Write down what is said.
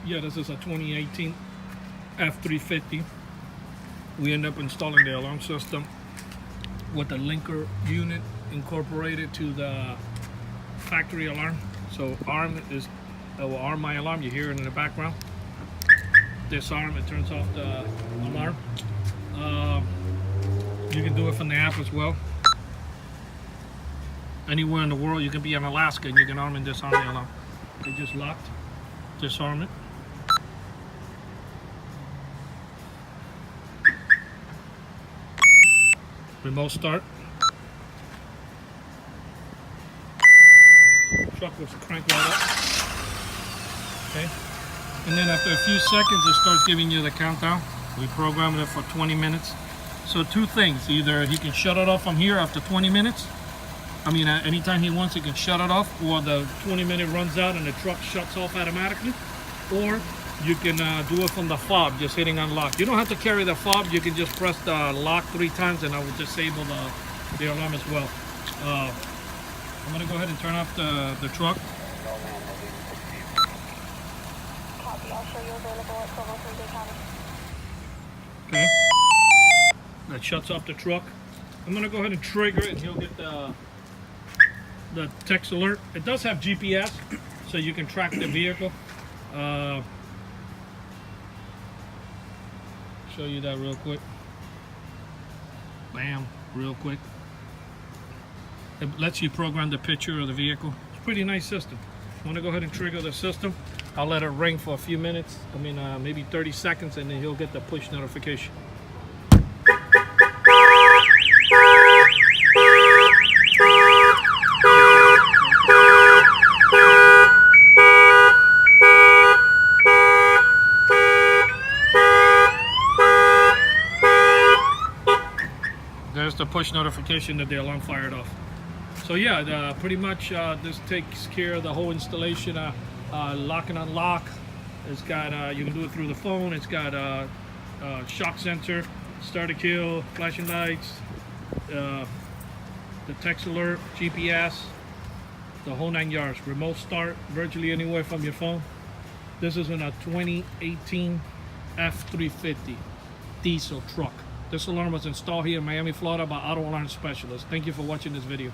Yeah, this is a 2018 F-350. We end up installing the alarm system with the linker unit incorporated to the factory alarm. So arm is, it will arm my alarm. You hear it in the background. Disarm, it turns off the alarm. You can do it from the app as well. Anywhere in the world, you can be in Alaska and you can arm and disarm the alarm. They just locked. Disarm it. Remote start. Truck will crank right up. Okay. And then after a few seconds, it starts giving you the countdown. We programmed it for 20 minutes. So two things: either he can shut it off from here after 20 minutes. I mean, anytime he wants, he can shut it off, or the 20-minute runs out and the truck shuts off automatically. Or you can do it from the fob, just hitting unlock. You don't have to carry the fob. You can just press the lock 3 times and I will disable the alarm as well. I'm going to go ahead and turn off the truck. Copy, I'll show you available at 1203 County. Okay. That shuts off the truck. I'm going to go ahead and trigger it and he'll get the text alert. It does have GPS, so you can track the vehicle. Show you that real quick. Bam, real quick. It lets you program the picture of the vehicle. It's a pretty nice system. I want to go ahead and trigger the system. I'll let it ring for a few minutes. I mean, maybe 30 seconds, and then he'll get the push notification. There's the push notification that the alarm fired off. So yeah, pretty much this takes care of the whole installation. Lock and unlock. It's got you can do it through the phone. It's got shock sensor, start a kill, flashing lights, the text alert, GPS, the whole 9 yards. Remote start virtually anywhere from your phone. This is in a 2018 F-350 diesel truck. This alarm was installed here in Miami, Florida by Auto Alarm Specialists. Thank you for watching this video.